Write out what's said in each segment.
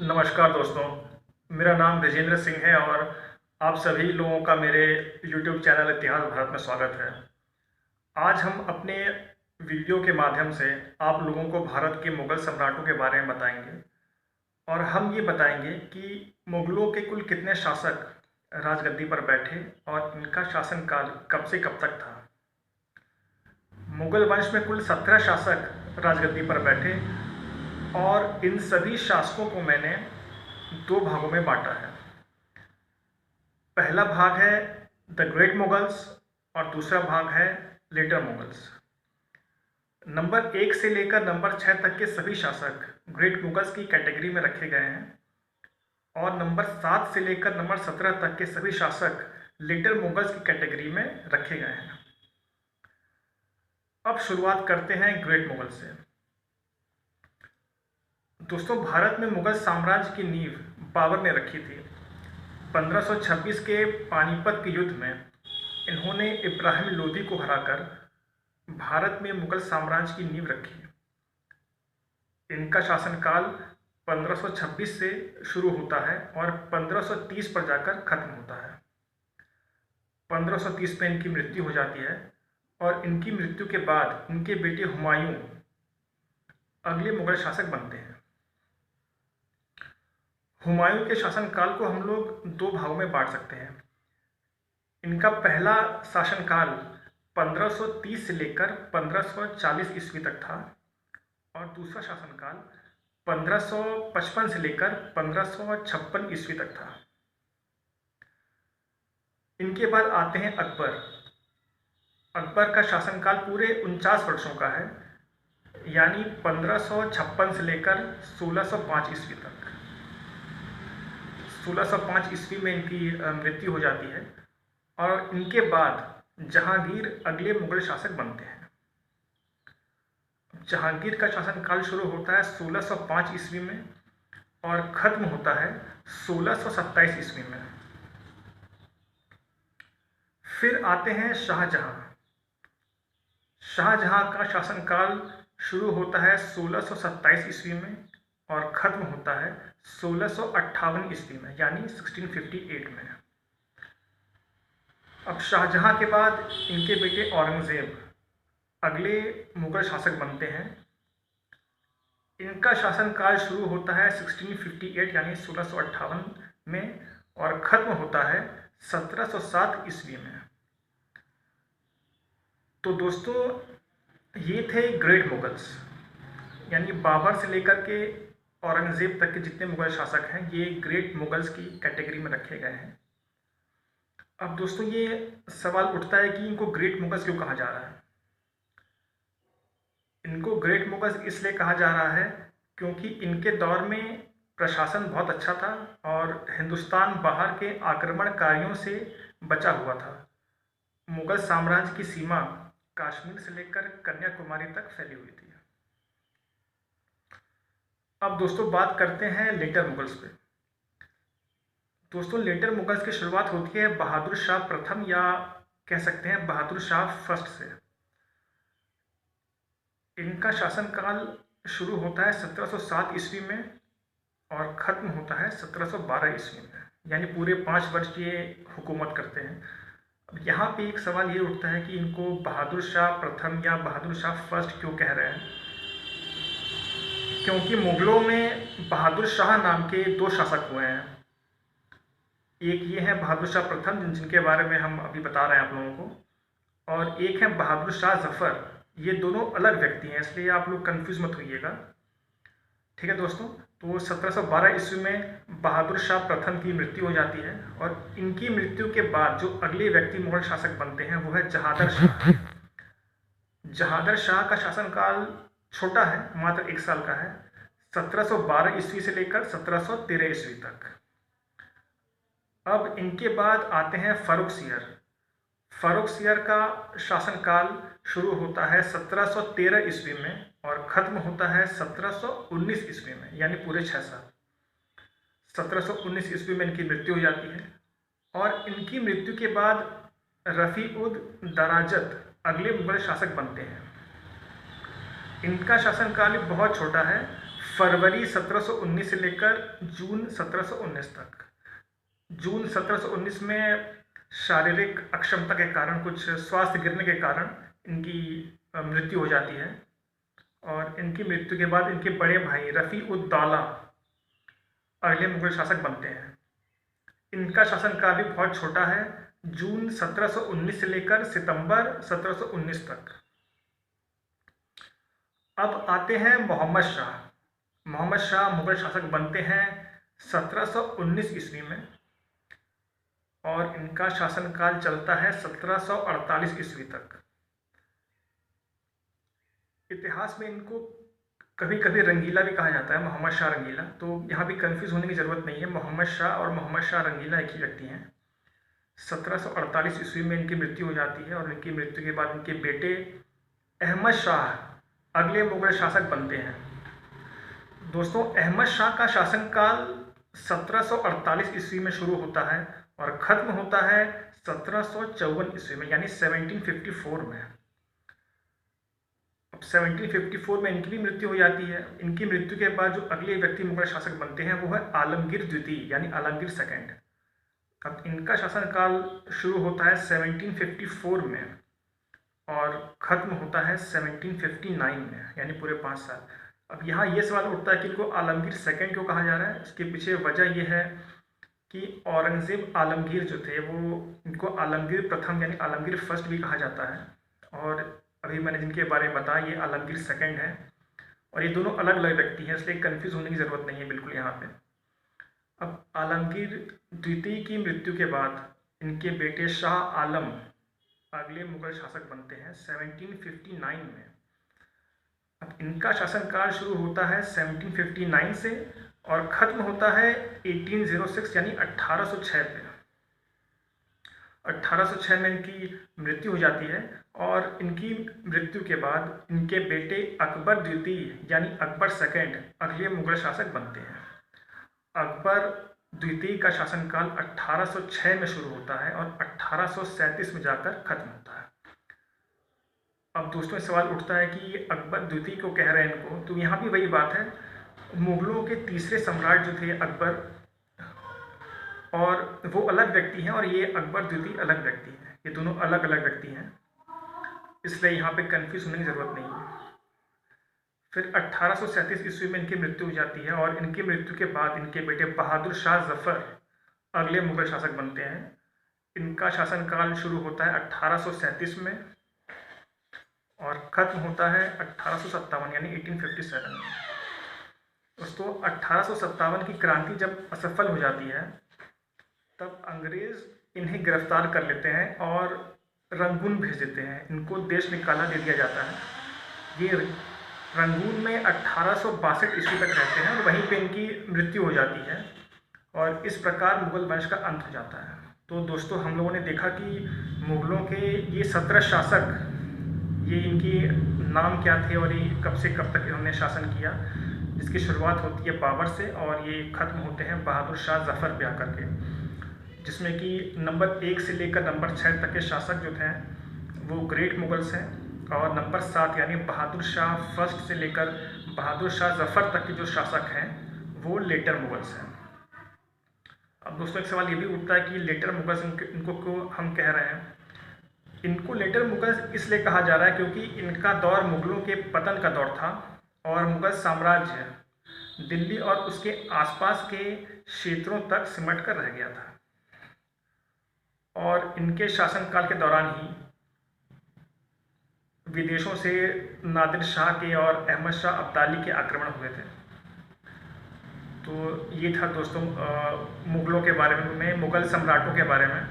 नमस्कार दोस्तों, मेरा नाम ब्रजेंद्र सिंह है और आप सभी लोगों का मेरे YouTube चैनल इतिहास भारत में स्वागत है। आज हम अपने वीडियो के माध्यम से आप लोगों को भारत के मुगल सम्राटों के बारे में बताएंगे और हम ये बताएंगे कि मुगलों के कुल कितने शासक राजगद्दी पर बैठे और इनका शासनकाल कब से कब तक था। मुगल वंश में कुल 17 शासक राजगद्दी पर बैठे और इन सभी शासकों को मैंने दो भागों में बांटा है। पहला भाग है द ग्रेट मुगल्स और दूसरा भाग है लेटर मुगल्स। नंबर 1 से लेकर नंबर 6 तक के सभी शासक ग्रेट मुगल्स की कैटेगरी में रखे गए हैं और नंबर 7 से लेकर नंबर 17 तक के सभी शासक लेटर मुगल्स की कैटेगरी में रखे गए हैं। अब शुरुआत करते हैं ग्रेट मुगल से। दोस्तों, भारत में मुगल साम्राज्य की नींव बाबर ने रखी थी। 1526 के पानीपत के युद्ध में इन्होंने इब्राहिम लोदी को हराकर भारत में मुगल साम्राज्य की नींव रखी। इनका शासनकाल 1526 से शुरू होता है और 1530 पर जाकर खत्म होता है। 1530 में इनकी मृत्यु हो जाती है और इनकी मृत्यु के बाद इनके बेटे हुमायूं अगले मुगल शासक बनते हैं। हुमायूं के शासनकाल को हम लोग दो भागों में बांट सकते हैं। इनका पहला शासनकाल 1530 से लेकर 1540 ईस्वी तक था और दूसरा शासनकाल 1555 से लेकर 1556 ईस्वी तक था। इनके बाद आते हैं अकबर। अकबर का शासनकाल पूरे 49 वर्षों का है, यानी 1556 से लेकर 1605 ईस्वी तक। 1605 ईस्वी में इनकी मृत्यु हो जाती है और इनके बाद जहांगीर अगले मुगल शासक बनते हैं। जहांगीर का शासनकाल शुरू होता है 1605 ईस्वी में और खत्म होता है 1627 ईस्वी में। फिर आते हैं शाहजहां। शाहजहां का शासनकाल शुरू होता है 1627 ईस्वी में और खत्म होता है 1658 ईस्वी में, यानी 1658 में। अब शाहजहां के बाद इनके बेटे औरंगजेब अगले मुगल शासक बनते हैं। इनका शासनकाल शुरू होता है 1658 यानी 1658 में और खत्म होता है 1707 ईस्वी में। तो दोस्तों, ये थे ग्रेट मुगल्स, यानी बाबर से लेकर के औरंगजेब तक के जितने मुगल शासक हैं ये ग्रेट मुगल्स की कैटेगरी में रखे गए हैं। अब दोस्तों, ये सवाल उठता है कि इनको ग्रेट मुगल्स क्यों कहा जा रहा है। इनको ग्रेट मुगल्स इसलिए कहा जा रहा है क्योंकि इनके दौर में प्रशासन बहुत अच्छा था और हिंदुस्तान बाहर के आक्रमणकारियों से बचा हुआ था। मुगल साम्राज्य की सीमा कश्मीर से लेकर कन्याकुमारी तक फैली हुई थी। अब दोस्तों बात करते हैं लेटर मुगल्स पे। दोस्तों, लेटर मुगल्स की शुरुआत होती है बहादुर शाह प्रथम या कह सकते हैं बहादुर शाह फर्स्ट से। इनका शासनकाल शुरू होता है 1707 ईस्वी में और ख़त्म होता है 1712 ईस्वी में, यानी पूरे 5 वर्ष ये हुकूमत करते हैं। अब यहाँ पे एक सवाल ये उठता है कि इनको बहादुर शाह प्रथम या बहादुर शाह फर्स्ट क्यों कह रहे हैं। क्योंकि मुगलों में बहादुर शाह नाम के 2 शासक हुए हैं। एक ये है बहादुर शाह प्रथम जिनके बारे में हम अभी बता रहे हैं आप लोगों को, और एक है बहादुर शाह जफर। ये दोनों अलग व्यक्ति हैं, इसलिए आप लोग कंफ्यूज मत होइएगा। ठीक है दोस्तों, तो 1712 ईस्वी में बहादुर शाह प्रथम की मृत्यु हो जाती है और इनकी मृत्यु के बाद जो अगले व्यक्ति मुगल शासक बनते हैं वो है जहादर शाह। जहादर शाह का शासनकाल छोटा है, मात्र 1 साल का है, 1712 ईस्वी से लेकर 1713 ईस्वी तक। अब इनके बाद आते हैं फर्रुखसियर। फर्रुखसियर का शासनकाल शुरू होता है 1713 ईस्वी में और ख़त्म होता है 1719 ईस्वी में, यानी पूरे 6 साल। 1719 ईस्वी में इनकी मृत्यु हो जाती है और इनकी मृत्यु के बाद रफ़ी-उद-दराजत अगले मुगल शासक बनते हैं। इनका शासनकाल बहुत छोटा है, फरवरी 1719 से लेकर जून 1719 तक। जून 1719 में शारीरिक अक्षमता के कारण, कुछ स्वास्थ्य गिरने के कारण इनकी मृत्यु हो जाती है और इनकी मृत्यु के बाद इनके बड़े भाई रफ़ी उद दौला अगले मुगल शासक बनते हैं। इनका शासनकाल भी बहुत छोटा है, जून 1719 से लेकर सितंबर 1719 तक। अब आते हैं मोहम्मद शाह। मोहम्मद शाह मुगल शासक बनते हैं 1719 ईस्वी में और इनका शासनकाल चलता है 1748 ईस्वी तक। इतिहास में इनको कभी कभी रंगीला भी कहा जाता है, मोहम्मद शाह रंगीला। तो यहाँ भी कंफ्यूज होने की ज़रूरत नहीं है, मोहम्मद शाह और मोहम्मद शाह रंगीला एक ही व्यक्ति हैं। 1748 ईस्वी में इनकी मृत्यु हो जाती है और इनकी मृत्यु के बाद इनके बेटे अहमद शाह अगले मुगल शासक बनते हैं। दोस्तों, अहमद शाह का शासनकाल 1748 ईस्वी में शुरू होता है और ख़त्म होता है 1754 ईस्वी में, यानी 1754 में। अब 1754 में इनकी भी मृत्यु हो जाती है। इनकी मृत्यु के बाद जो अगले व्यक्ति मुगल शासक बनते हैं वो है आलमगीर द्वितीय, यानी आलमगीर सेकंड। अब इनका शासनकाल शुरू होता है 1754 में और ख़त्म होता है 1759 में, यानी पूरे 5 साल। अब यहाँ ये सवाल उठता है कि इनको आलमगीर सेकंड क्यों कहा जा रहा है। इसके पीछे वजह यह है कि औरंगज़ेब आलमगीर जो थे वो इनको आलमगीर प्रथम यानी आलमगीर फर्स्ट भी कहा जाता है, और अभी मैंने जिनके बारे में बताया ये आलमगीर सेकंड है, और ये दोनों अलग अलग व्यक्ति हैं, इसलिए कंफ्यूज होने की ज़रूरत नहीं है बिल्कुल यहाँ पे। अब आलमगीर द्वितीय की मृत्यु के बाद इनके बेटे शाह आलम अगले मुगल शासक बनते हैं 1759 में। अब इनका शासनकाल शुरू होता है 1759 से और ख़त्म होता है 1806 यानी 1806 पे। 1806 में इनकी मृत्यु हो जाती है और इनकी मृत्यु के बाद इनके बेटे अकबर द्वितीय यानी अकबर सेकंड अगले मुगल शासक बनते हैं। अकबर द्वितीय का शासनकाल 1806 में शुरू होता है और 1837 में जाकर खत्म होता है। अब दोस्तों सवाल उठता है कि ये अकबर द्वितीय को कह रहे हैं इनको, तो यहाँ भी वही बात है, मुगलों के तीसरे सम्राट जो थे अकबर, और वो अलग व्यक्ति हैं और ये अकबर द्वितीय अलग व्यक्ति हैं, ये दोनों अलग अलग व्यक्ति हैं, इसलिए यहाँ पे कंफ्यूज होने की ज़रूरत नहीं है। फिर 1837 ईस्वी में इनकी मृत्यु हो जाती है और इनकी मृत्यु के बाद इनके बेटे बहादुर शाह जफ़र अगले मुगल शासक बनते हैं। इनका शासनकाल शुरू होता है 1837 में और ख़त्म होता है 1857 यानी 1857 में। दोस्तों 1857 की क्रांति जब असफल हो जाती है तब अंग्रेज़ इन्हें गिरफ्तार कर लेते हैं और रंगून भेज देते हैं, इनको देश निकाला दे दिया जाता है। ये रंगून में 1862 ईस्वी तक रहते हैं और वहीं पे इनकी मृत्यु हो जाती है और इस प्रकार मुगल वंश का अंत हो जाता है। तो दोस्तों हम लोगों ने देखा कि मुगलों के ये 17 शासक, ये इनकी नाम क्या थे और ये कब से कब तक इन्होंने शासन किया, जिसकी शुरुआत होती है बाबर से और ये ख़त्म होते हैं बहादुर शाह जफ़र पे आकर के, जिसमें कि नंबर 1 से लेकर नंबर 6 तक के शासक जो थे वो ग्रेट मुगल्स हैं और नंबर 7 यानी बहादुर शाह फर्स्ट से लेकर बहादुर शाह जफ़र तक के जो शासक हैं वो लेटर मुगल्स हैं। अब दोस्तों एक सवाल ये भी उठता है कि लेटर मुगल्स इनको क्यों हम कह रहे हैं। इनको लेटर मुगल्स इसलिए कहा जा रहा है क्योंकि इनका दौर मुगलों के पतन का दौर था और मुगल साम्राज्य दिल्ली और उसके आसपास के क्षेत्रों तक सिमट कर रह गया था और इनके शासनकाल के दौरान ही विदेशों से नादिर शाह के और अहमद शाह अब्दाली के आक्रमण हुए थे। तो ये था दोस्तों मुग़लों के बारे में, मुग़ल सम्राटों के बारे में।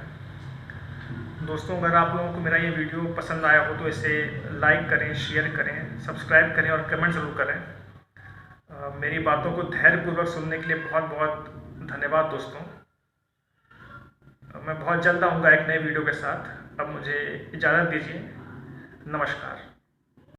दोस्तों अगर आप लोगों को मेरा ये वीडियो पसंद आया हो तो इसे लाइक करें, शेयर करें, सब्सक्राइब करें और कमेंट ज़रूर करें। मेरी बातों को धैर्यपूर्वक सुनने के लिए बहुत बहुत धन्यवाद दोस्तों। मैं बहुत जल्द आऊँगा एक नए वीडियो के साथ। अब मुझे इजाज़त दीजिए। नमस्कार।